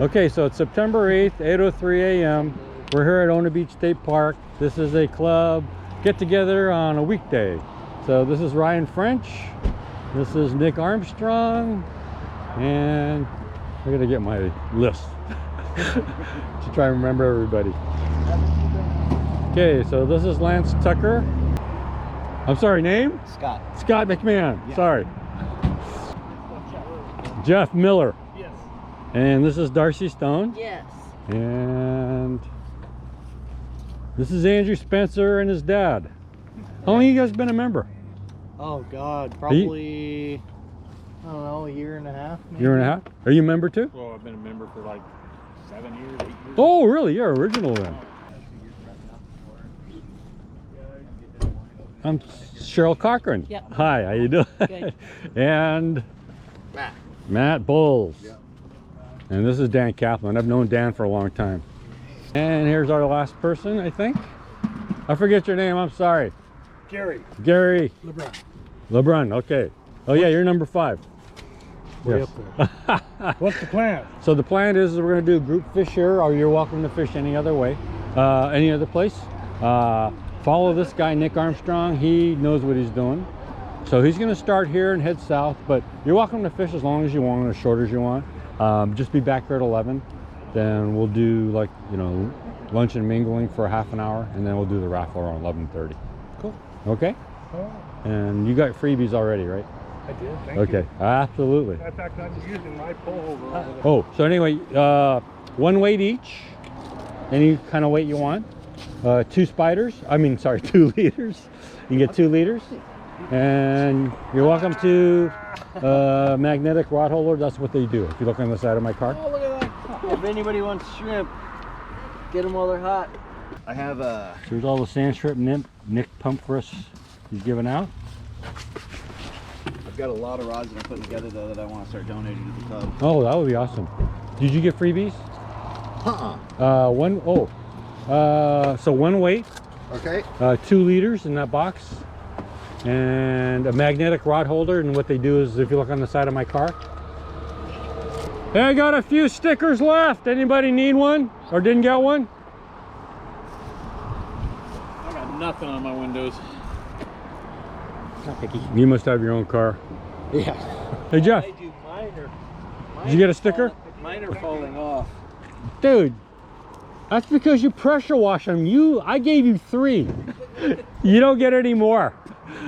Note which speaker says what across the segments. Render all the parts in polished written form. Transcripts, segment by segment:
Speaker 1: Okay, so it's September 8th, 8:03 a.m. We're here at Ona Beach State Park. This is a club get-together on a weekday. So this is Ryan French, this is Nick Armstrong, and I gotta get my list to try and remember everybody. Okay, so this is Lance Tucker. I'm sorry, name?
Speaker 2: Scott.
Speaker 1: Scott McMahon,
Speaker 2: yeah.
Speaker 1: Sorry. Jeff Miller.
Speaker 2: Yes.
Speaker 1: And this is Darcy Stone.
Speaker 3: Yes.
Speaker 1: And this is Andrew Spencer and his dad. How long have you guys been a member?
Speaker 2: Oh God, probably, I don't know, a year and a half maybe.
Speaker 1: Year and a half? Are you a member too?
Speaker 4: Well, I've been a member for like 7 years, 8 years.
Speaker 1: Oh, really? You're original then. I'm Cheryl Cochran.
Speaker 3: Yep.
Speaker 1: Hi, how you doing?
Speaker 3: Good.
Speaker 1: And Matt Bowles.
Speaker 2: Yep.
Speaker 1: And this is Dan Kaplan. I've known Dan for a long time. And here's our last person, I think. I forget your name, I'm sorry.
Speaker 2: Gary.
Speaker 1: Gary
Speaker 2: LeBron.
Speaker 1: LeBrun, okay. Oh yeah, you're number 5.
Speaker 2: Way
Speaker 1: Yes.
Speaker 2: up there. What's the plan?
Speaker 1: So the plan is we're going to do a group fish here, or you're welcome to fish any other way, any other place. Follow this guy, Nick Armstrong. He knows what he's doing. So he's going to start here and head south, but you're welcome to fish as long as you want, or as short as you want. Just be back here at 11. Then we'll do, like, you know, lunch and mingling for half an hour, and then we'll do the raffle around 11:30.
Speaker 2: Cool.
Speaker 1: Okay?
Speaker 2: Oh,
Speaker 1: And you got freebies already, right?
Speaker 2: I did. Thank
Speaker 1: Okay,
Speaker 2: you.
Speaker 1: absolutely.
Speaker 2: In fact, I'm using my pole over there.
Speaker 1: Oh, so anyway, one weight each, any kind of weight you want. 2 spiders, I mean, sorry, 2 liters. You can get 2 liters. And you're welcome to magnetic rod holder. That's what they do. If you look on the side of my car.
Speaker 2: Oh, look at that.
Speaker 5: If anybody wants shrimp, get them while they're hot.
Speaker 2: I have a.
Speaker 1: Here's all the sand shrimp Nick pumped for us. He's giving out.
Speaker 2: I've got a lot of rods that I'm putting together though that I want to start donating to the club.
Speaker 1: Oh, that would be awesome. Did you get freebies? So one weight.
Speaker 2: Okay.
Speaker 1: 2 liters in that box, and a magnetic rod holder. And what they do is, if you look on the side of my car, hey, I got a few stickers left. Anybody need one or didn't get one?
Speaker 4: I got nothing on my windows.
Speaker 2: Not picky.
Speaker 1: You must have your own car.
Speaker 2: Yeah.
Speaker 1: Hey Jeff,
Speaker 5: I do
Speaker 1: did you get a sticker?
Speaker 5: Mine are falling off.
Speaker 1: Dude, that's because you pressure wash them. I gave you 3. You don't get any more.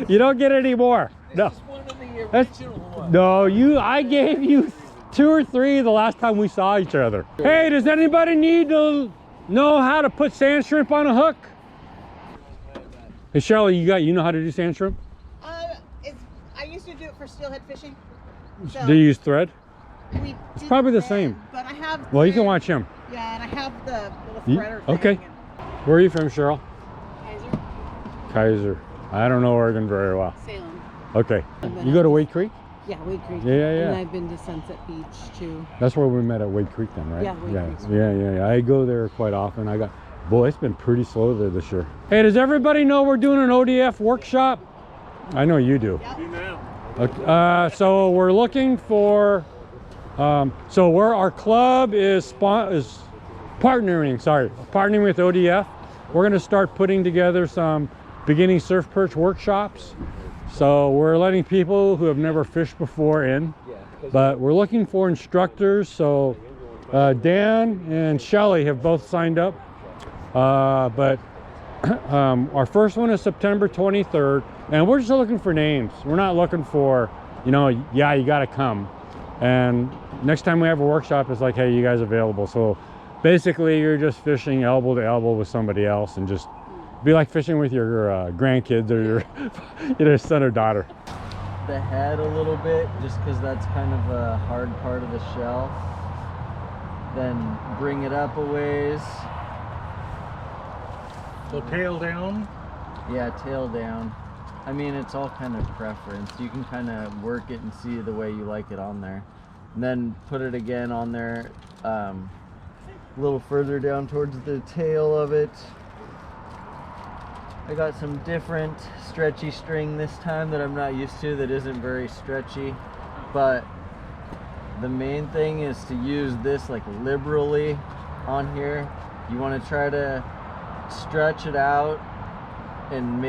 Speaker 1: You don't get any more. No.
Speaker 5: This is one of the
Speaker 1: That's-
Speaker 5: original ones.
Speaker 1: No, I gave you 2 or 3 the last time we saw each other. Hey, does anybody need to know how to put sand shrimp on a hook? Hey Shirley, you know how to do sand shrimp?
Speaker 3: I used to do it for steelhead fishing. So
Speaker 1: Do you use thread?
Speaker 3: we
Speaker 1: It's
Speaker 3: did
Speaker 1: probably the
Speaker 3: that,
Speaker 1: same.
Speaker 3: But I have.
Speaker 1: Well, you can
Speaker 3: thread.
Speaker 1: watch him.
Speaker 3: Yeah, and I have the little
Speaker 1: You-
Speaker 3: threader thing.
Speaker 1: okay. Where are you from, Cheryl?
Speaker 3: Kaiser,
Speaker 1: Kaiser. I don't know Oregon very well.
Speaker 3: Salem.
Speaker 1: Okay. You go to Wade Creek?
Speaker 3: Yeah, Wade Creek.
Speaker 1: Yeah, yeah,
Speaker 3: And
Speaker 1: yeah.
Speaker 3: I've been to Sunset Beach too.
Speaker 1: That's where we met at Wade Creek then, right?
Speaker 3: Yeah, Wade Creek.
Speaker 1: Yeah. I go there quite often. Boy, it's been pretty slow there this year. Hey, does everybody know we're doing an ODF workshop? I know you do.
Speaker 4: Do now.
Speaker 1: Okay, so we're looking for, where our club is partnering with ODF. We're going to start putting together some beginning surf perch workshops. So we're letting people who have never fished before in, but we're looking for instructors. So Dan and Shelly have both signed up, but our first one is September 23rd, and we're just looking for names. We're not looking for, you got to come. And next time we have a workshop, it's like, hey, you guys available? So basically you're just fishing elbow to elbow with somebody else, and just be like fishing with your grandkids or your son or daughter.
Speaker 5: The head a little bit, just because that's kind of a hard part of the shell. Then bring it up a ways.
Speaker 2: So tail down.
Speaker 5: Yeah, tail down. I mean, it's all kind of preference. You can kind of work it and see the way you like it on there. And then put it again on there, a little further down towards the tail of it. I got some different stretchy string this time that I'm not used to, that isn't very stretchy, but The main thing is to use this like liberally on here. You want to try to stretch it out and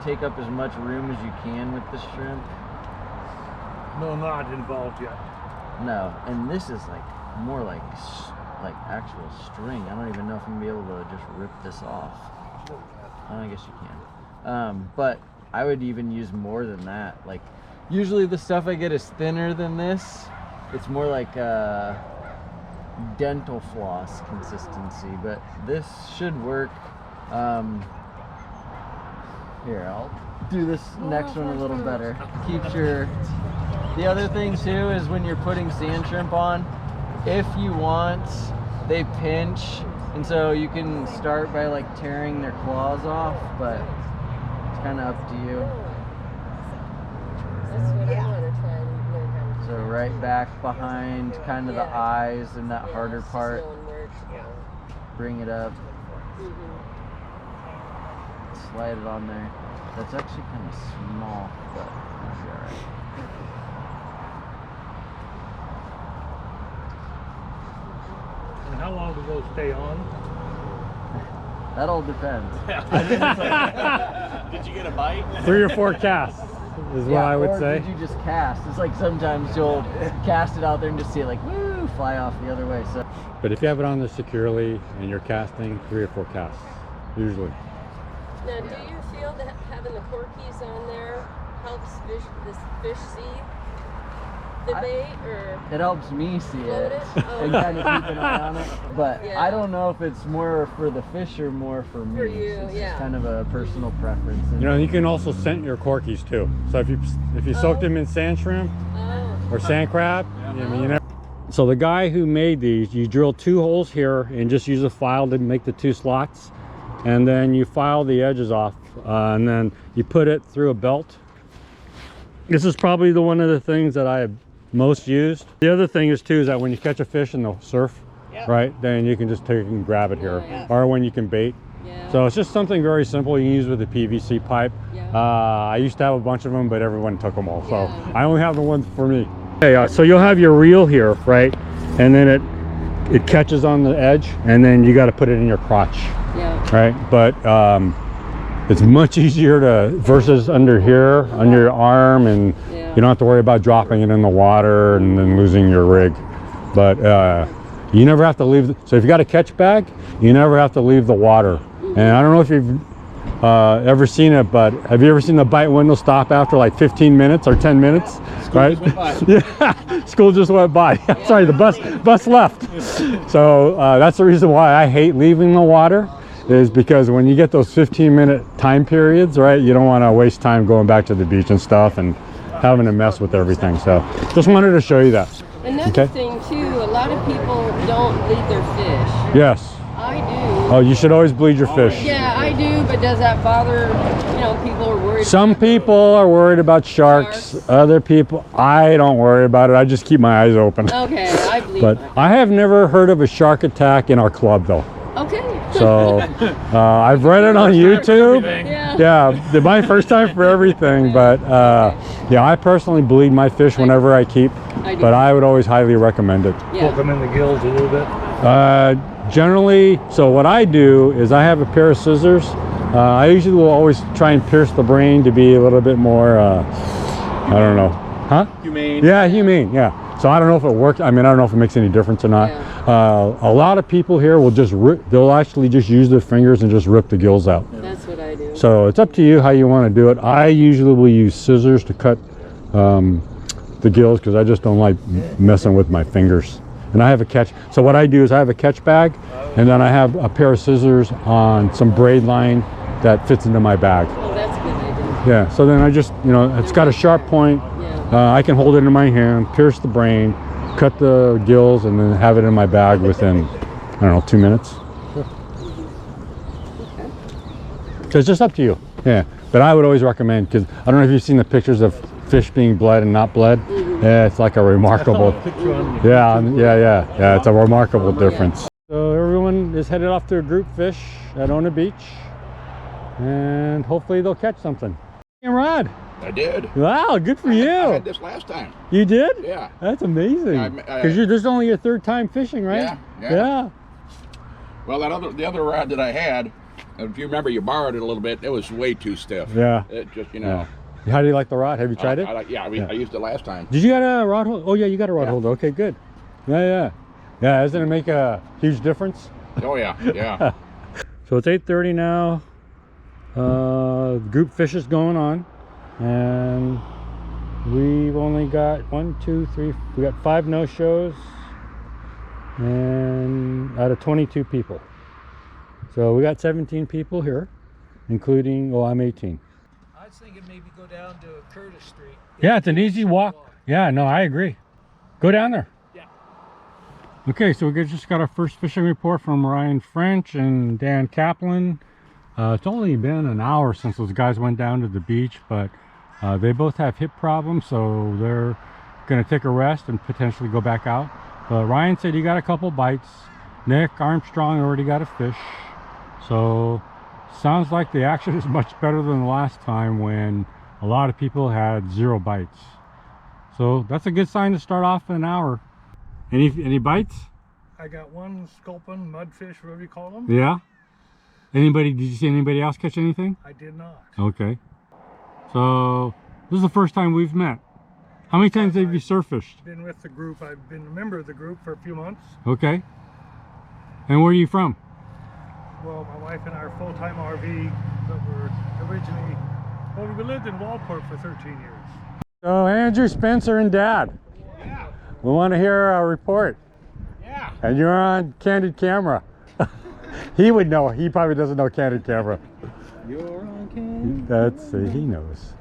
Speaker 5: take up as much room as you can with the shrimp.
Speaker 4: No knot involved yet.
Speaker 5: No, and this is like more like actual string. I don't even know if I'm gonna be able to just rip this off. I guess you can. But I would even use more than that. Like usually the stuff I get is thinner than this. It's more like dental floss consistency, but this should work. Here, I'll do this next one a little better. Keeps your... The other thing too is when you're putting sand shrimp on, if you want, they pinch, and so you can start by like tearing their claws off, but it's kind of up to you.
Speaker 6: That's what I want to try and learn how to do.
Speaker 5: So right back behind kind of the eyes and that harder
Speaker 6: it's just
Speaker 5: part,
Speaker 6: knowing where to go.
Speaker 5: bring it up,
Speaker 6: Mhm.
Speaker 5: slide it on there. That's actually kind of small, but that'll be alright.
Speaker 4: And how long do those stay on?
Speaker 5: That all depends.
Speaker 2: Did you get a bite?
Speaker 1: 3 or 4 casts is what I would
Speaker 5: or
Speaker 1: say.
Speaker 5: did you just cast? It's like sometimes you'll cast it out there and just see it like woo, fly off the other way. So
Speaker 1: But if you have it on there securely and you're casting, 3 or 4 casts, usually.
Speaker 6: Now, do you feel that having the corkies on there helps this fish see the bait, or
Speaker 5: it helps me see
Speaker 6: float
Speaker 5: it
Speaker 6: it? Oh.
Speaker 5: and kind of keep an eye on it. But
Speaker 6: Yeah.
Speaker 5: I don't know if it's more for the fish or more for me.
Speaker 6: For you,
Speaker 5: It's
Speaker 6: yeah.
Speaker 5: just kind of a personal preference.
Speaker 1: You know, you can also scent your corkies too. So if you soak them in sand shrimp
Speaker 6: Oh,
Speaker 1: or sand crab, I mean, you never. So the guy who made these, you drill 2 holes here and just use a file to make the 2 slots, and then you file the edges off, and then you put it through a belt. This is probably one of the things that I have most used. The other thing is too is that when you catch a fish in the surf, right, then you can just take it and grab it here,
Speaker 6: Yeah.
Speaker 1: or when you can bait.
Speaker 6: yeah.
Speaker 1: So it's just something very simple you can use with a PVC pipe.
Speaker 6: Yeah.
Speaker 1: I used to have a bunch of them, but everyone took them all. So
Speaker 6: Yeah.
Speaker 1: I only have the ones for me. Okay, so you'll have your reel here, right? And then it catches on the edge, and then you got to put it in your crotch,
Speaker 6: yeah.
Speaker 1: right? But it's much easier to versus under here, under your arm, and
Speaker 6: Yeah.
Speaker 1: you don't have to worry about dropping it in the water and then losing your rig. But you never have to leave. So if you got a catch bag, you never have to leave the water. And I don't know if you've ever seen it, but have you ever seen the bite window stop after like 15 minutes or 10 minutes? Right?
Speaker 2: just went by.
Speaker 1: Yeah, school just went by. Sorry, the bus left. So that's the reason why I hate leaving the water, is because when you get those 15-minute time periods, right, you don't want to waste time going back to the beach and stuff and having to mess with everything. So just wanted to show you that.
Speaker 6: Another
Speaker 1: Okay.
Speaker 6: thing too, a lot of people don't bleed their fish.
Speaker 1: Yes.
Speaker 6: I do.
Speaker 1: Oh, you should always bleed your fish.
Speaker 6: Yeah, I do, but does that bother, people are worried
Speaker 1: Some
Speaker 6: about
Speaker 1: people are worried about sharks.
Speaker 6: Sharks.
Speaker 1: Other people, I don't worry about it. I just keep my eyes open.
Speaker 6: Okay, I bleed
Speaker 1: But I have never heard of a shark attack in our club though.
Speaker 6: Okay.
Speaker 1: So I've read it on YouTube.
Speaker 6: Yeah.
Speaker 1: Yeah, my first time for everything. But yeah, I personally bleed my fish whenever I keep.
Speaker 6: I do.
Speaker 1: But I would always highly recommend it.
Speaker 4: Poke
Speaker 6: Yeah.
Speaker 4: them in the gills a little bit.
Speaker 1: Generally, so what I do is I have a pair of scissors. I usually will always try and pierce the brain to be a little bit more, I don't know, huh?
Speaker 2: Humane.
Speaker 1: Yeah, humane, yeah. So I don't know if it works. I mean, I don't know if it makes any difference or not. A lot of people here will just they'll actually just use their fingers and just rip the gills out.
Speaker 6: That's what I do.
Speaker 1: So it's up to you how you want to do it. I usually will use scissors to cut the gills because I just don't like messing with my fingers. And I have a catch. So what I do is I have a catch bag, and then I have a pair of scissors on some braid line that fits into my bag.
Speaker 6: Oh, that's a good idea.
Speaker 1: Yeah. So then I just, it's got a sharp point.
Speaker 6: Yeah.
Speaker 1: I can hold it in my hand, pierce the brain, cut the gills, and then have it in my bag within, I don't know, 2 minutes. So it's just up to you. Yeah. But I would always recommend, because I don't know if you've seen the pictures of fish being bled and not bled. Yeah, it's like a remarkable. Yeah, it's a remarkable difference. So everyone is headed off to a group fish at Ona Beach, and hopefully they'll catch something. Hey, Rod,
Speaker 7: I did.
Speaker 1: Wow, good for
Speaker 7: I
Speaker 1: you.
Speaker 7: had this last time.
Speaker 1: You did?
Speaker 7: Yeah.
Speaker 1: That's amazing.
Speaker 7: Yeah,
Speaker 1: Because this is only your third time fishing, right?
Speaker 7: Yeah. Well, the other rod that I had, if you remember, you borrowed it a little bit. It was way too stiff.
Speaker 1: Yeah.
Speaker 7: It just, you know.
Speaker 1: How do you like the rod? Have you tried it?
Speaker 7: I used it last time.
Speaker 1: Did you get a rod holder? Oh yeah, you got a rod
Speaker 7: Yeah.
Speaker 1: holder. Okay, good. Yeah. Doesn't it make a huge difference?
Speaker 7: Oh yeah, yeah.
Speaker 1: So it's 8:30 now. Group fish is going on, and we've only got 1, 2, 3. We got 5 no-shows, and out of 22 people. So we got 17 people here, including. Oh, I'm 18.
Speaker 8: I was thinking maybe go down to Curtis Street.
Speaker 1: Yeah, it's an easy walk. Yeah, no, I agree. Go down there.
Speaker 8: Yeah.
Speaker 1: Okay, so we just got our first fishing report from Ryan French and Dan Kaplan. It's only been an hour since those guys went down to the beach, but they both have hip problems, so they're going to take a rest and potentially go back out. But Ryan said he got a couple bites. Nick Armstrong already got a fish. So sounds like the action is much better than the last time when a lot of people had 0 bites. So that's a good sign to start off an hour. Any bites?
Speaker 4: I got one sculpin, mudfish, whatever you call them.
Speaker 1: Yeah. Did you see anybody else catch anything?
Speaker 4: I did not.
Speaker 1: Okay. So this is the first time we've met. How many times have you surf fished?
Speaker 4: Been with the group. I've been a member of the group for a few months.
Speaker 1: Okay. And where are you from?
Speaker 4: Well, my wife and I are full-time RV, but we're originally, well, we lived in Walport for 13 years.
Speaker 1: So Andrew, Spencer, and Dad.
Speaker 8: Yeah.
Speaker 1: We want to hear a report.
Speaker 8: Yeah.
Speaker 1: And you're on candid camera. He would know. He probably doesn't know candid camera.
Speaker 2: You're on candid.
Speaker 1: Let's see. He knows.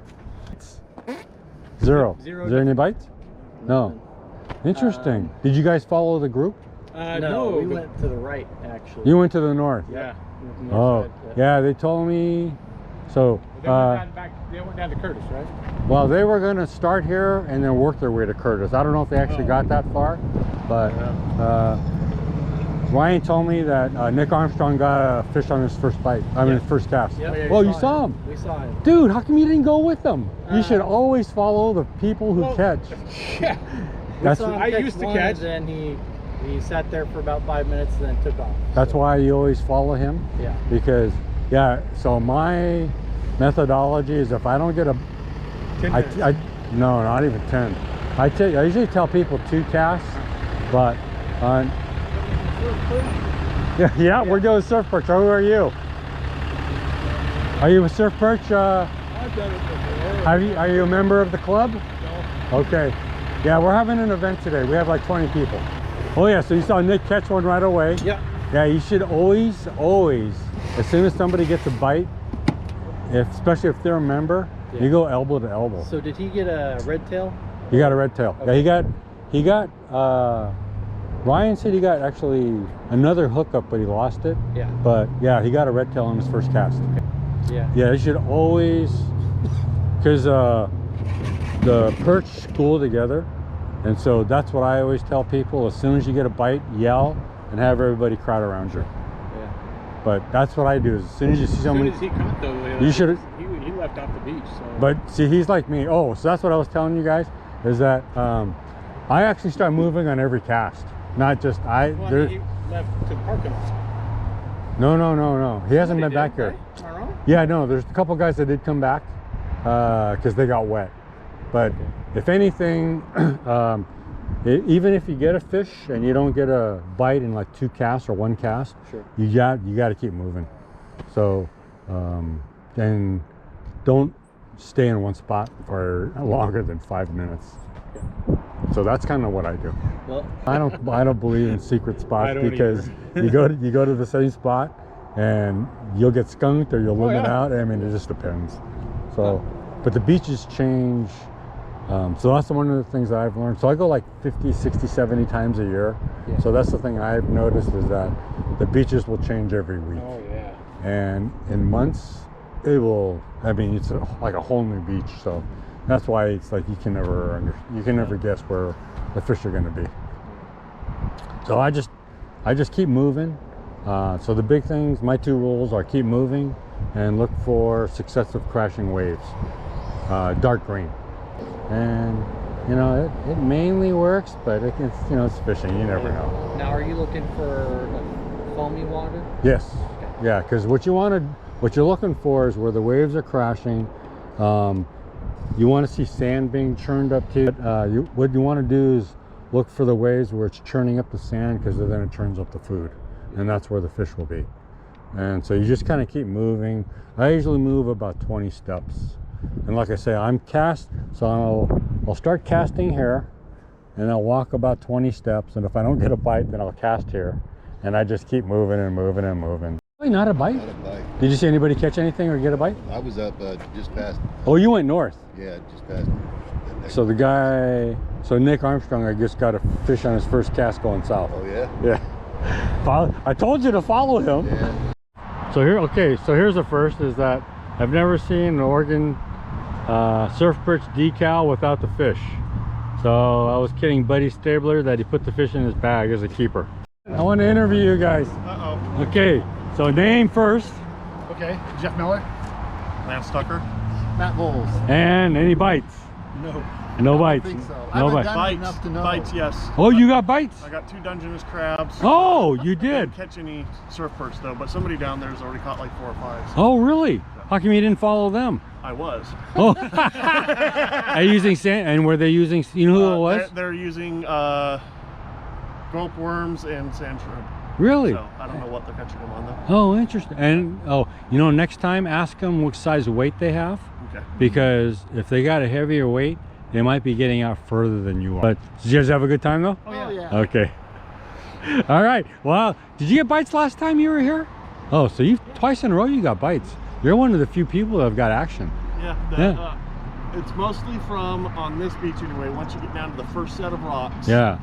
Speaker 1: 0.
Speaker 8: Zero.
Speaker 1: Is there any bites? No. Interesting. Did you guys follow the group?
Speaker 5: No, we went to the right actually.
Speaker 1: You went to the north.
Speaker 8: Yeah.
Speaker 1: Oh, yeah. They told me. So,
Speaker 8: They went down to Curtis, right?
Speaker 1: well, they were going to start here and then work their way to Curtis. I don't know if they actually got that far, but Ryan told me that Nick Armstrong got a fish on his first bite. I mean, his first cast.
Speaker 5: Yep.
Speaker 1: Oh, you saw him?
Speaker 5: We saw him.
Speaker 1: Dude, how come you didn't go with them? You should always follow the people who catch.
Speaker 8: Yeah.
Speaker 1: That's
Speaker 5: We saw him
Speaker 8: I
Speaker 5: catch
Speaker 8: used to
Speaker 5: one,
Speaker 8: catch.
Speaker 5: and then he sat there for about 5 minutes and then took off.
Speaker 1: That's why you always follow him.
Speaker 5: Yeah.
Speaker 1: Because, yeah, so my methodology is if I don't get a
Speaker 8: 10 minutes.
Speaker 1: no, not even 10. I usually tell people 2 casts, but yeah, we're doing surf perch. Who are you? Are you a surf perch?
Speaker 8: I've done it before.
Speaker 1: Are you a member of the club?
Speaker 8: No.
Speaker 1: Okay. Yeah, we're having an event today. We have like 20 people. Oh yeah, so you saw Nick catch one right away.
Speaker 8: Yeah.
Speaker 1: Yeah, you should always, as soon as somebody gets a bite, especially if they're a member, you go elbow to elbow.
Speaker 5: So did he get a red tail?
Speaker 1: You got a red tail.
Speaker 5: Okay.
Speaker 1: Yeah, he got Ryan said he got actually another hookup, but he lost it.
Speaker 5: Yeah.
Speaker 1: But yeah, he got a red tail on his first cast.
Speaker 5: Yeah.
Speaker 1: Yeah, you should always, because the perch school together, and so that's what I always tell people. As soon as you get a bite, yell and have everybody crowd around you.
Speaker 5: Yeah.
Speaker 1: But that's what I do. Is as soon as you see
Speaker 8: As
Speaker 1: someone,
Speaker 8: soon as he caught though,
Speaker 1: you should.
Speaker 8: He left off the beach. So.
Speaker 1: But see, he's like me. Oh, so that's what I was telling you guys. Is that I actually start moving on every cast, not just
Speaker 8: Well, he left to the parking lot.
Speaker 1: No. He hasn't been
Speaker 8: Somebody
Speaker 1: back
Speaker 8: did,
Speaker 1: here.
Speaker 8: right? Am I wrong?
Speaker 1: Yeah, no. There's a couple guys that did come back because they got wet. But if anything, even if you get a fish and you don't get a bite in like 2 casts or 1 cast,
Speaker 5: Sure.
Speaker 1: you got to keep moving. So and don't stay in one spot for longer than 5 minutes. So that's kind of what I do.
Speaker 5: Well,
Speaker 1: I don't believe in secret spots
Speaker 8: I don't
Speaker 1: because you go to the same spot and you'll get skunked or you'll limit out. I mean, it just depends. So, but the beaches change. So that's one of the things that I've learned. So I go like 50, 60, 70 times a year.
Speaker 5: Yeah.
Speaker 1: So that's the thing I've noticed is that the beaches will change every week.
Speaker 8: Oh yeah.
Speaker 1: And in months, it will. I mean, it's like a whole new beach. So that's why it's like you can never guess where the fish are going to be. So I just keep moving. So the big things, my 2 rules are keep moving and look for successive crashing waves. dark green. And you know, it mainly works, but it's, you know, it's fishing, you never know.
Speaker 9: Now, are you looking for foamy water?
Speaker 1: Yes. Okay. Yeah, because what you're looking for is where the waves are crashing. You want to see sand being churned up too. What you want to do is look for the waves where it's churning up the sand, because then it churns up the food, and that's where the fish will be. And so you just kind of keep moving. I usually move about 20 steps. And like I say, I'm cast, so I'll start casting here, and I'll walk about 20 steps, and if I don't get a bite, then I'll cast here. And I just keep moving and moving and moving. Really, not a bite?
Speaker 10: Not a bite.
Speaker 1: Did you see anybody catch anything or get a bite?
Speaker 10: I was up just past.
Speaker 1: Oh, you went north?
Speaker 10: Yeah, just past.
Speaker 1: So the guy, so Nick Armstrong, I guess, got a fish on his first cast going south.
Speaker 10: Oh yeah?
Speaker 1: Yeah. I told you to follow him.
Speaker 10: Yeah.
Speaker 1: So here, okay, so here's the first, is that I've never seen an Oregon surf perch decal without the fish. So I was kidding Buddy Stabler that he put the fish in his bag as a keeper. I want to interview you guys.
Speaker 4: Uh-oh.
Speaker 1: Okay, so name first.
Speaker 4: Okay, Jeff Miller. Lance Tucker.
Speaker 9: Matt Bowles.
Speaker 1: And any bites?
Speaker 4: No.
Speaker 1: No bites.
Speaker 9: I think so.
Speaker 1: No
Speaker 9: I haven't
Speaker 1: bites.
Speaker 9: done it enough to know.
Speaker 4: Bites, yes.
Speaker 1: Oh, you got bites?
Speaker 4: I got 2 Dungeness crabs.
Speaker 1: Oh, you
Speaker 4: I
Speaker 1: did?
Speaker 4: didn't catch any surf perch though, but somebody down there has already caught like 4 or 5.
Speaker 1: Oh, really? How come you didn't follow them?
Speaker 4: I was.
Speaker 1: Oh, are you using sand? And were they using, you know who it was?
Speaker 4: They're using gulp worms and sand shrimp.
Speaker 1: Really?
Speaker 4: So I don't know what they're catching them on though.
Speaker 1: Oh, interesting. And oh, you know, next time ask them what size weight they have.
Speaker 4: Okay.
Speaker 1: Because if they got a heavier weight, they might be getting out further than you are. But did you guys have a good time though?
Speaker 4: Oh yeah.
Speaker 1: Okay. All right. Well, did you get bites last time you were here? Oh, so you twice in a row you got bites. You're one of the few people that have got action.
Speaker 4: Yeah. It's mostly from, on this beach anyway, once you get down to the first set of rocks.
Speaker 1: Yeah.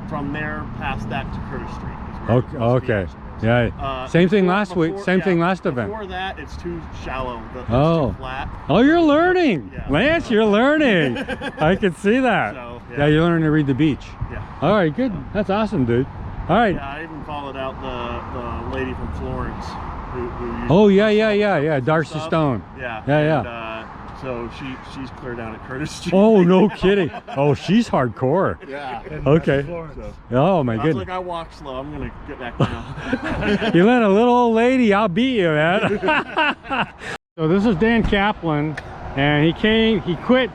Speaker 4: From there past that to Curtis Street.
Speaker 1: Okay. Okay. Yeah. Same thing last week. Same thing last event.
Speaker 4: Before that, it's too shallow. It's
Speaker 1: Oh.
Speaker 4: too flat.
Speaker 1: Oh, you're learning.
Speaker 4: Yeah.
Speaker 1: Lance, you're learning. I can see that.
Speaker 4: So,
Speaker 1: yeah, you're learning to read the beach.
Speaker 4: Yeah.
Speaker 1: All right, good. That's awesome, dude. All right.
Speaker 4: Yeah, I even followed out the lady from Florence who
Speaker 1: Oh, yeah. Darcy
Speaker 4: stuff.
Speaker 1: Stone.
Speaker 4: Yeah.
Speaker 1: Yeah.
Speaker 4: And, so she's clear down at Curtis Street.
Speaker 1: Oh, no kidding. Oh, she's hardcore.
Speaker 4: Yeah.
Speaker 1: Okay.
Speaker 4: So,
Speaker 1: Oh, my
Speaker 4: I was
Speaker 1: goodness.
Speaker 4: like, I walk slow. I'm gonna get back now.
Speaker 1: You let a little old lady, I'll beat you, man. So this is Dan Kaplan, and he quit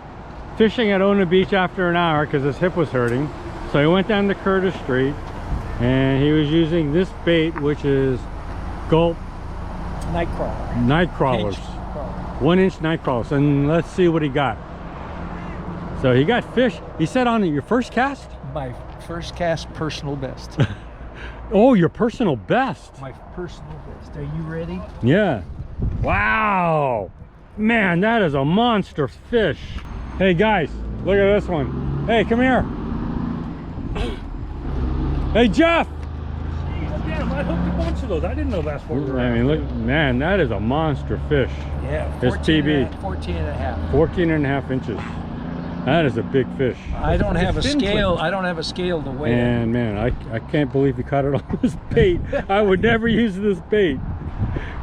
Speaker 1: fishing at Ona Beach after an hour because his hip was hurting. So he went down to Curtis Street, and he was using this bait, which is gulp night crawlers. 1-inch night crawlers. And let's see what he got. So he got fish. He said on your first cast?
Speaker 9: My first cast, personal best.
Speaker 1: Oh, your personal best.
Speaker 9: My personal best. Are you ready?
Speaker 1: Yeah. Wow. Man, that is a monster fish. Hey guys, look at this one. Hey, come here. Hey, Jeff.
Speaker 4: Damn, I hooked a bunch of those. I didn't know that's what we were
Speaker 1: I mean, look, man, that is a monster fish.
Speaker 9: Yeah.
Speaker 1: It's
Speaker 9: 14
Speaker 1: TB.
Speaker 9: 14 and a half.
Speaker 1: 14 and a half inches. That is a big fish.
Speaker 9: I don't have a
Speaker 1: It's fin
Speaker 9: scale.
Speaker 1: flip.
Speaker 9: I don't have a scale to weigh it.
Speaker 1: And man, I can't believe you caught it on this bait. I would never use this bait.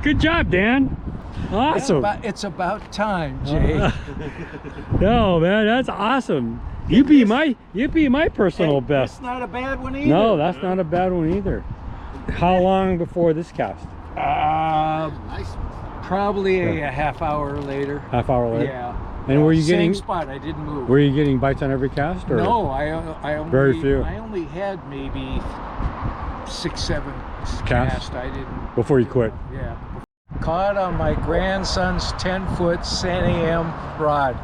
Speaker 1: Good job, Dan. Awesome.
Speaker 9: It's about time, Jay.
Speaker 1: No, man, that's awesome. You be my personal best.
Speaker 9: It's not a bad one either.
Speaker 1: No, that's not a bad one either. How long before this cast?
Speaker 9: Probably a half hour later.
Speaker 1: Half hour later.
Speaker 9: Yeah.
Speaker 1: And were you getting?
Speaker 9: Same spot. I didn't move.
Speaker 1: Were you getting bites on every cast? Or?
Speaker 9: No, I only,
Speaker 1: Very few.
Speaker 9: I only had maybe 6, 7
Speaker 1: Casts?
Speaker 9: casts. I didn't.
Speaker 1: Before you quit.
Speaker 9: Yeah. Caught on my grandson's 10-foot San AM rod.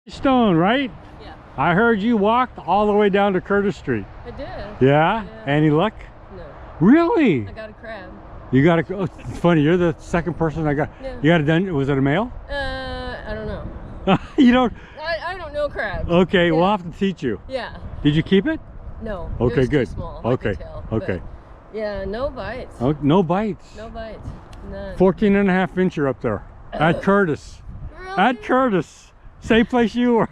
Speaker 1: Stone, right?
Speaker 6: Yeah,
Speaker 1: I heard you walked all the way down to Curtis Street.
Speaker 6: I did.
Speaker 1: Yeah? Any luck?
Speaker 6: No,
Speaker 1: Really?
Speaker 6: I got a crab.
Speaker 1: You got a, oh, it's funny, you're the second person I got.
Speaker 6: Yeah.
Speaker 1: You got a done, was it a male?
Speaker 6: I don't know.
Speaker 1: You don't?
Speaker 6: I don't know crabs.
Speaker 1: Okay,
Speaker 6: Yeah.
Speaker 1: we'll have to teach you.
Speaker 6: Yeah.
Speaker 1: Did you keep it?
Speaker 6: No. it
Speaker 1: Okay,
Speaker 6: was
Speaker 1: good.
Speaker 6: Too small,
Speaker 1: Okay,
Speaker 6: I could tell,
Speaker 1: okay.
Speaker 6: but yeah, no bites.
Speaker 1: Oh, no bites.
Speaker 6: No bites. None.
Speaker 1: 14 and a half incher up there. At Curtis.
Speaker 6: Really?
Speaker 1: At Curtis. Same place you were.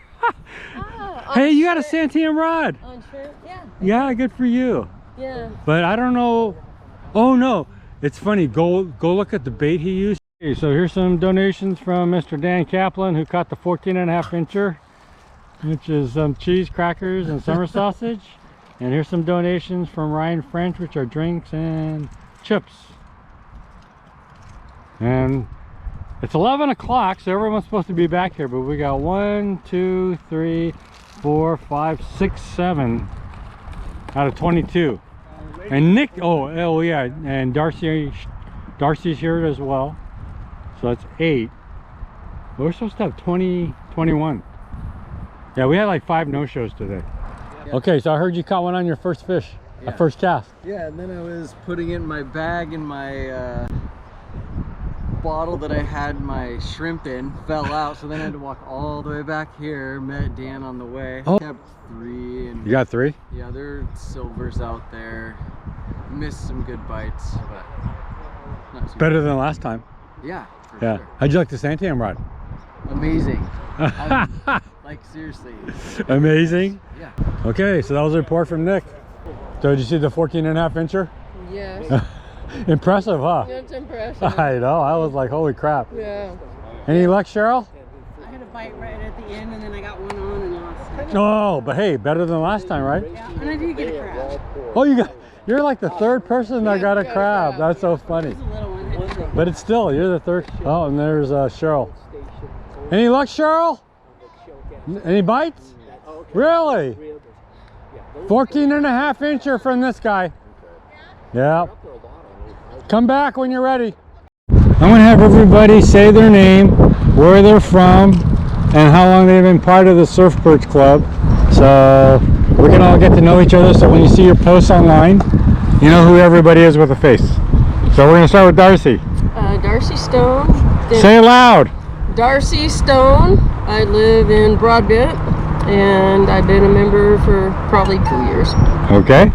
Speaker 6: Ah, on
Speaker 1: Hey, you got a
Speaker 6: shrimp-
Speaker 1: Santiam rod.
Speaker 6: On shrimp? Yeah.
Speaker 1: Yeah, good for you.
Speaker 6: Yeah.
Speaker 1: But I don't know. Oh no, it's funny. Go look at the bait he used. Okay, so here's some donations from Mr. Dan Kaplan, who caught the 14.5 incher, which is some cheese, crackers, and summer sausage. And here's some donations from Ryan French, which are drinks and chips. And it's 11 o'clock, so everyone's supposed to be back here, but we got 1, 2, 3, 4, 5, 6, 7 out of 22. And Nick, oh yeah, and Darcy's here as well. So that's 8. But we're supposed to have 20, 21. Yeah, we had like 5 no-shows today.
Speaker 5: Yeah.
Speaker 1: Okay, so I heard you caught one on your first fish, first cast.
Speaker 5: Yeah, and then I was putting it in my bag, and my bottle that I had my shrimp in fell out, so then I had to walk all the way back here. Met Dan on the way.
Speaker 1: Oh.
Speaker 5: Kept 3. And
Speaker 1: You got 3?
Speaker 5: yeah, there are silvers out there. Missed some good bites, but not too
Speaker 1: Better than last time.
Speaker 5: Yeah, for
Speaker 1: Yeah.
Speaker 5: sure.
Speaker 1: How'd you like the Santiam rod?
Speaker 5: Amazing. Like seriously.
Speaker 1: Amazing.
Speaker 5: Yeah.
Speaker 1: Okay, so that was a report from Nick. So did you see the 14.5 incher?
Speaker 6: Yes.
Speaker 1: Impressive, huh?
Speaker 6: That's impressive.
Speaker 1: I know. I was like, holy crap.
Speaker 6: Yeah.
Speaker 1: Any luck, Cheryl?
Speaker 3: I had a bite right at the end, and then I got one on and lost it.
Speaker 1: Oh, but hey, better than last time, right?
Speaker 3: Yeah, and I did get a crab.
Speaker 1: Oh, you're like the 3rd person that got a crab. That's so funny.
Speaker 3: It was a little one.
Speaker 1: But it's still, you're the 3rd. Oh, and there's Cheryl. Any luck, Cheryl? Any bites? Really? 14.5 incher from this guy. Yeah. Come back when you're ready. I'm gonna have everybody say their name, where they're from, and how long they've been part of the Surf Perch Club. So we can all get to know each other, so when you see your posts online, you know who everybody is with a face. So we're gonna start with Darcy.
Speaker 6: Darcy Stone.
Speaker 1: Say it loud.
Speaker 6: Darcy Stone. I live in Broadbent, and I've been a member for probably 2 years.
Speaker 1: Okay.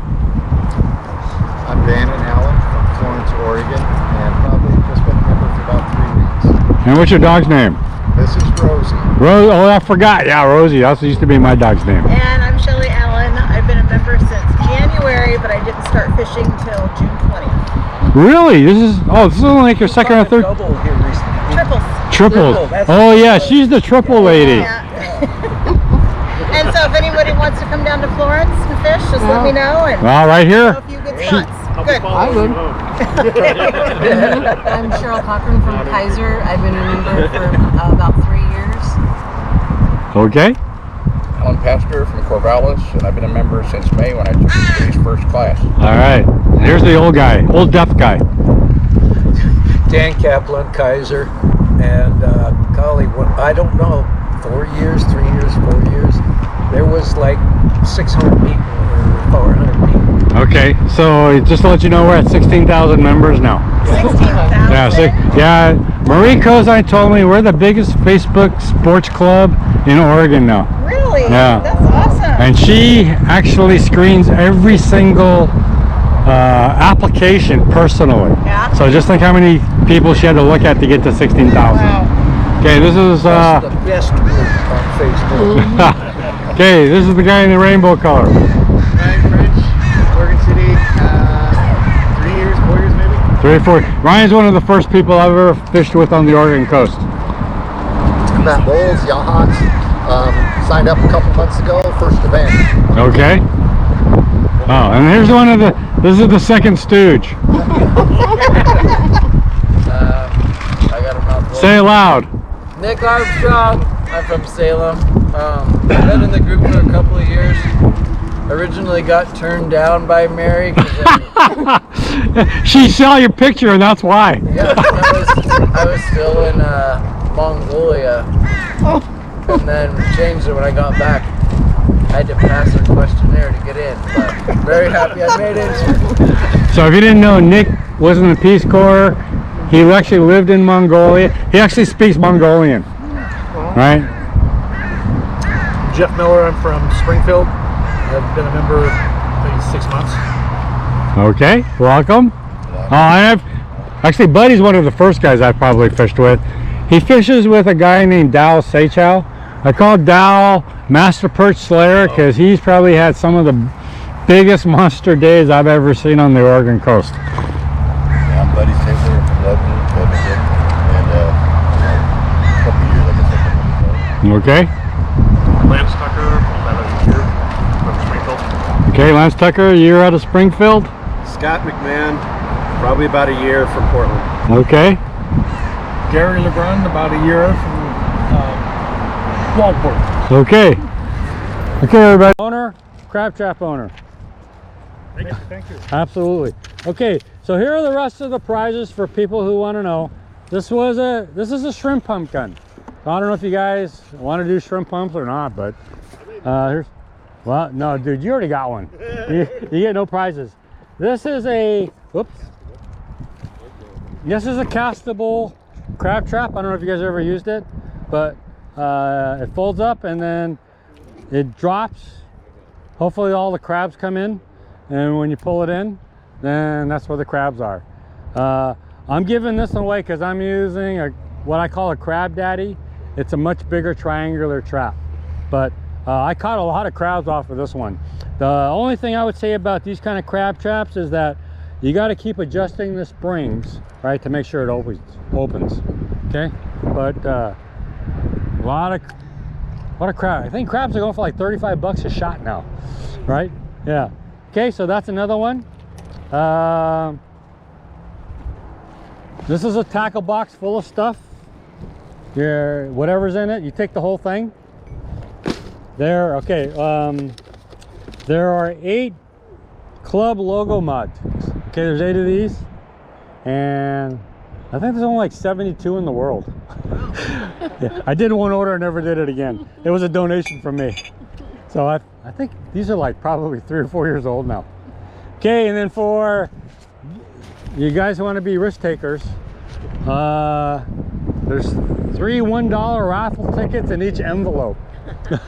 Speaker 10: I'm Dan and Alan from Florence, Oregon, and probably just been a member for about 3 weeks.
Speaker 1: And what's your dog's name?
Speaker 10: This is Rosie.
Speaker 1: Rose. Oh, I forgot. Yeah, Rosie. That used to be my dog's name.
Speaker 3: And I'm Shelly Allen. I've been a member since January, but I didn't start fishing till June 20th.
Speaker 1: Really? This is only like your second or third.
Speaker 9: Double here recently.
Speaker 3: Triples.
Speaker 1: Triples. Oh yeah, she's the triple lady.
Speaker 3: Yeah. And so if anybody wants to come down to Florence and fish, just let me know. And
Speaker 1: Well, right here.
Speaker 3: a few good spots. Good.
Speaker 6: I would.
Speaker 11: I'm Cheryl Cochran from Kaiser. I've been a member for about 3 years.
Speaker 1: Okay.
Speaker 7: Alan Pastor from Corvallis, and I've been a member since May when I took his first class.
Speaker 1: All right. And here's the old guy, old deaf guy.
Speaker 9: Dan Kaplan, Kaiser, and golly, I don't know, 4 years, 3 years, 4 years. There was like 600 people or 400 people.
Speaker 1: Okay. So just to let you know, we're at 16,000 members now.
Speaker 3: 16,000.
Speaker 1: Yeah. Marie Kozai told me we're the biggest Facebook sports club in Oregon now.
Speaker 3: Really?
Speaker 1: Yeah.
Speaker 3: That's awesome.
Speaker 1: And she actually screens every single application personally.
Speaker 3: Yeah.
Speaker 1: So just think how many people she had to look at to get to 16,000.
Speaker 3: Wow.
Speaker 1: Okay, this is
Speaker 9: That's the best group on Facebook.
Speaker 1: okay, this is the guy in the rainbow color.
Speaker 2: Ryan French, Oregon City, 3 years, 4 years maybe.
Speaker 1: 3 or 4. Ryan's one of the first people I've ever fished with on the Oregon coast.
Speaker 10: Matt Bowles, Yahats, signed up a couple months ago, first event.
Speaker 1: Okay. Oh, and here's one of this is the second stooge.
Speaker 5: I got a mouthful.
Speaker 1: Say it loud.
Speaker 5: Nick Armstrong. I'm from Salem. Been in the group for a couple of years. Originally got turned down by Mary.
Speaker 1: She saw your picture and that's why.
Speaker 5: Yeah, I was still in Mongolia. And then changed it when I got back. I had to pass a questionnaire to get in, but very happy I made it.
Speaker 1: So if you didn't know, Nick was in the Peace Corps. He actually lived in Mongolia. He actually speaks Mongolian, right?
Speaker 8: Jeff Miller, I'm from Springfield. I've been a member maybe 6 months.
Speaker 1: Okay, welcome. And actually, Buddy's one of the first guys I probably fished with. He fishes with a guy named Dal Seichow. I call Dal Master Perch Slayer because he's probably had some of the biggest monster days I've ever seen on the Oregon coast.
Speaker 10: Yeah, I'm Buddy Taylor from Lebanon, and
Speaker 1: Okay.
Speaker 4: Lance Tucker, about a year from Springfield.
Speaker 1: Okay, Lance Tucker, a year out of Springfield.
Speaker 12: Scott McMahon, probably about a year from Portland.
Speaker 1: Okay.
Speaker 4: Gary LeBrun, about a year from Waldport.
Speaker 1: Okay. Okay, everybody. Owner, crab trap owner.
Speaker 4: Thank you.
Speaker 1: Absolutely. Okay, so here are the rest of the prizes for people who want to know. This is a shrimp pump gun. So I don't know if you guys want to do shrimp pumps or not, but here's, well, no, dude, you already got one. You get no prizes. This is a, whoops. This is a castable crab trap. I don't know if you guys ever used it, but it folds up and then it drops. Hopefully all the crabs come in, and when you pull it in, then that's where the crabs are. I'm giving this one away because I'm using what I call a crab daddy. It's a much bigger triangular trap, but I caught a lot of crabs off of this one. The only thing I would say about these kind of crab traps is that you got to keep adjusting the springs, right, to make sure it opens. Okay, but a lot of crab. I think crabs are going for like 35 bucks a shot now, right? Yeah. Okay, so that's another one. This is a tackle box full of stuff. Whatever's in it, you take the whole thing. There, okay. There are 8 club logo muds. Okay, there's 8 of these, and I think there's only like 72 in the world. Yeah, I did one order and never did it again. It was a donation from me. So I think these are like probably 3 or 4 years old now. Okay, and then for you guys who want to be risk takers, there's 3 $1 raffle tickets in each envelope.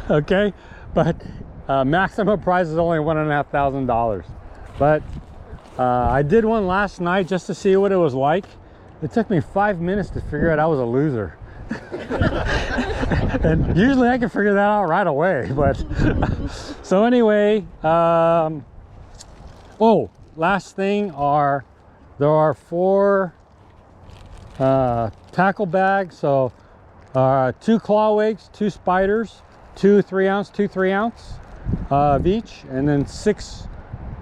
Speaker 1: Okay, but maximum prize is only $1,500. But I did one last night just to see what it was like. It took me 5 minutes to figure out I was a loser. And usually I can figure that out right away, but so anyway, oh, last thing there are 4 tackle bags, so 2 claw wakes, 2 spiders, 2 3-ounce, 2 3-ounce of each, and then 6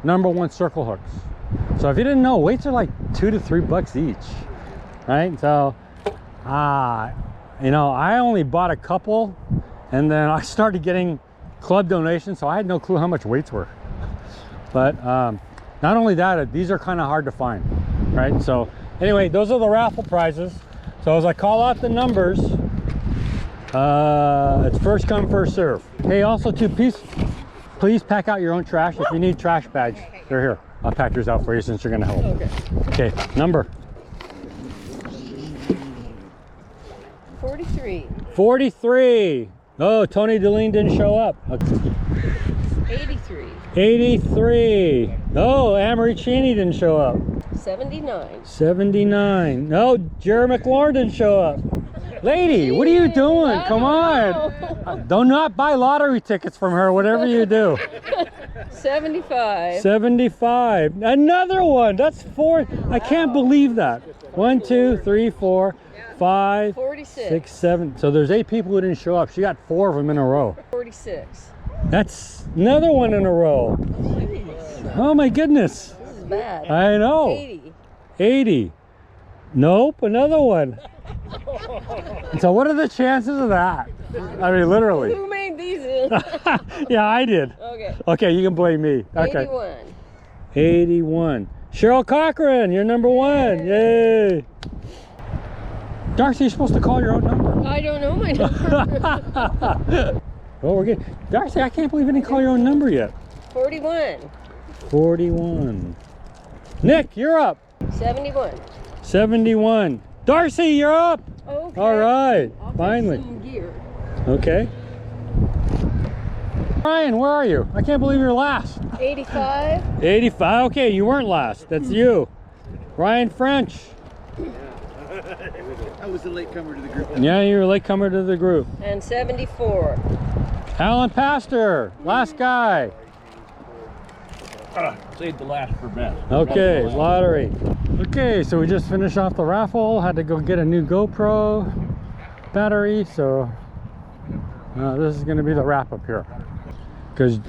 Speaker 1: #1 circle hooks. So if you didn't know, weights are like $2 to $3 each, right? So you know, I only bought a couple, and then I started getting club donations, so I had no clue how much weights were. But not only that, these are kind of hard to find, right? So anyway, those are the raffle prizes. So as I call out the numbers, it's first come, first serve. Hey, also too, please pack out your own trash. If you need trash bags, they're here. I'll pack yours out for you since you're gonna help. Okay, number.
Speaker 6: 43.
Speaker 1: 43. Oh, Tony Deline didn't show up. Okay.
Speaker 6: 83.
Speaker 1: 83. Oh, Amory Cheney didn't show up.
Speaker 6: 79.
Speaker 1: 79. No, Jerry McLaurin didn't show up. Lady, what are you doing? Come on. Do not buy lottery tickets from her, whatever you do.
Speaker 6: 75.
Speaker 1: 75. Another one. That's 4. I can't believe that. 1, 2, 3, 4, 5,
Speaker 6: 46.
Speaker 1: 6, 7. So there's 8 people who didn't show up. She got 4 of them in a row.
Speaker 6: 46.
Speaker 1: That's another one in a row. Oh my goodness.
Speaker 6: This is bad.
Speaker 1: I know.
Speaker 6: 80.
Speaker 1: 80. Nope, another one. So what are the chances of that? I mean, literally.
Speaker 6: Who made these in?
Speaker 1: Yeah, I did.
Speaker 6: Okay.
Speaker 1: Okay, you can blame me. Okay.
Speaker 6: 81.
Speaker 1: 81. Cheryl Cochran, you're number 1. Yay. Darcy, you're supposed to call your own number.
Speaker 6: I don't know my number.
Speaker 1: Oh, we're good. Darcy, I can't believe you didn't call your own number yet.
Speaker 6: 41.
Speaker 1: 41. Nick, you're up.
Speaker 6: 71.
Speaker 1: 71. Darcy, you're up.
Speaker 6: Okay.
Speaker 1: All right.
Speaker 6: I'll
Speaker 1: Finally.
Speaker 6: take some gear.
Speaker 1: Okay. Ryan, where are you? I can't believe you're last.
Speaker 6: 85.
Speaker 1: 85. Okay, you weren't last. That's you. Ryan French.
Speaker 2: I was a latecomer to the group.
Speaker 1: Yeah, you're a latecomer to the group.
Speaker 6: And 74.
Speaker 1: Alan Pastor, last guy.
Speaker 7: Save the last for best.
Speaker 1: Okay, lottery. Okay, so we just finished off the raffle. Had to go get a new GoPro battery, so this is going to be the wrap up here, because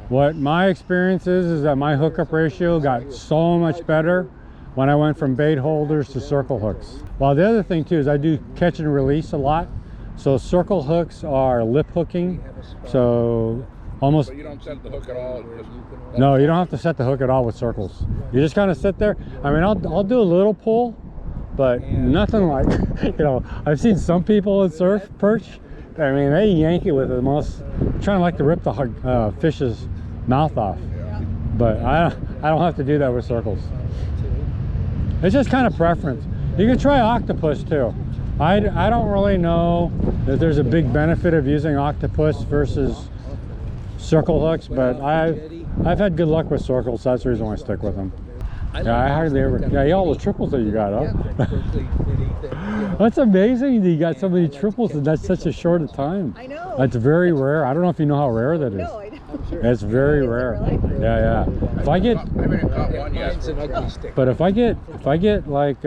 Speaker 1: what my experience is that my hookup ratio got so much better when I went from bait holders to circle hooks. Well, the other thing too is I do catch and release a lot. So circle hooks are lip hooking. So almost.
Speaker 7: So you don't set the hook at all?
Speaker 1: No, you don't have to set the hook at all with circles. You just kind of sit there. I mean, I'll do a little pull, but nothing like, you know, I've seen some people in surf perch. I mean, they yank it with the most, trying to like to rip the fish's mouth off. But I don't have to do that with circles. It's just kind of preference. You can try octopus too. I don't really know that there's a big benefit of using octopus versus circle hooks, but I've had good luck with circles, so that's the reason why I stick with them. Yeah, I hardly ever. Yeah, all the triples that you got up. That's amazing that you got so many triples in that's such a short a time.
Speaker 3: I know.
Speaker 1: That's very rare. I don't know if you know how rare that is.
Speaker 3: No, I don't.
Speaker 1: It's very rare. Yeah, yeah. If I get, but if I get like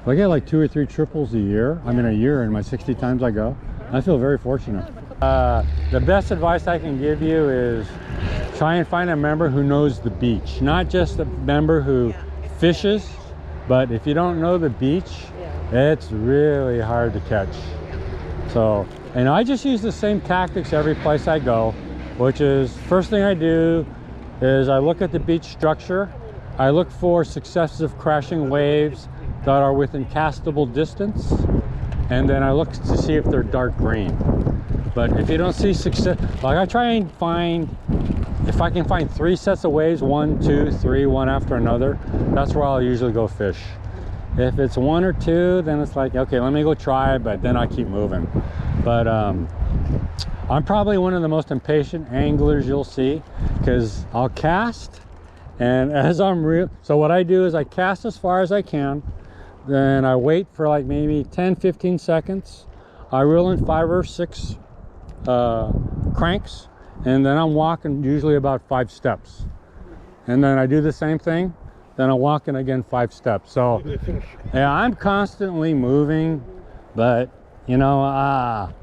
Speaker 1: like 2 or 3 triples a year, I mean a year in my 60 times I go, I feel very fortunate. The best advice I can give you is try and find a member who knows the beach, not just a member who fishes, but if you don't know the beach, it's really hard to catch. So, and I just use the same tactics every place I go, which is first thing I do is I look at the beach structure. I look for successive crashing waves that are within castable distance, and then I look to see if they're dark green. But if you don't see success, like I try and find, if I can find 3 sets of waves, 1, 2, 3, one after another, that's where I'll usually go fish. If it's 1 or 2, then it's like, okay, let me go try, but then I keep moving. But I'm probably one of the most impatient anglers you'll see, because I'll cast, and as so what I do is I cast as far as I can, then I wait for like maybe 10-15 seconds. I reel in 5 or 6 cranks, and then I'm walking usually about 5 steps, and then I do the same thing, then I'm walking again 5 steps. So yeah, I'm constantly moving, but you know,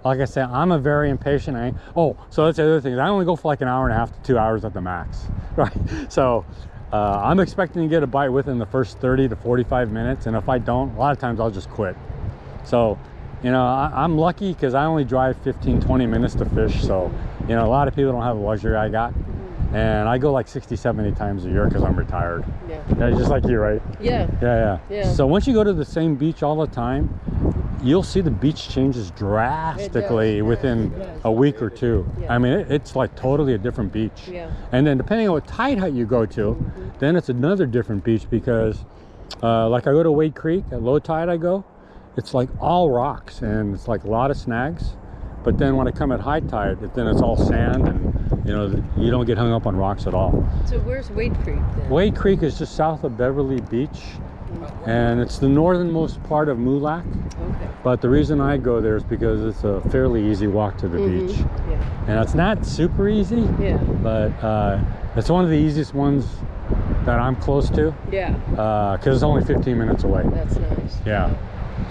Speaker 1: like I said, I'm a very impatient angler. Oh, so that's the other thing, I only go for like an hour and a half to 2 hours at the max, right? So I'm expecting to get a bite within the first 30 to 45 minutes, and if I don't, a lot of times I'll just quit. So you know, I'm lucky because I only drive 15-20 minutes to fish. So you know, a lot of people don't have the luxury I got, and I go like 60-70 times a year because I'm retired. Yeah, just like you, right? Yeah. So once you go to the same beach all the time, you'll see the beach changes drastically within a week or 2. I mean, it's like totally a different beach. And then depending on what tide height you go to, then it's another different beach, because like I go to Wade Creek at low tide, I go, it's like all rocks and it's like a lot of snags. But then when I come at high tide, then it's all sand, and you know, you don't get hung up on rocks at all.
Speaker 6: So where's Wade Creek then?
Speaker 1: Wade Creek is just south of Beverly Beach, and it's the northernmost part of Moolac. But the reason I go there is because it's a fairly easy walk to the beach. And it's not super easy, but it's one of the easiest ones that I'm close to. Because it's only 15 minutes away.
Speaker 6: That's nice.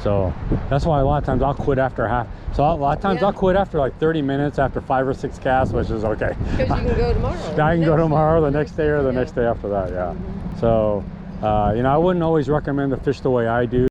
Speaker 1: So that's why a lot of times I'll quit after half. So a lot of times I'll quit after like 30 minutes after 5 or 6 casts, which is okay.
Speaker 6: Because you can go tomorrow.
Speaker 1: I can go tomorrow, the next day, or the next day after that. So you know, I wouldn't always recommend to fish the way I do.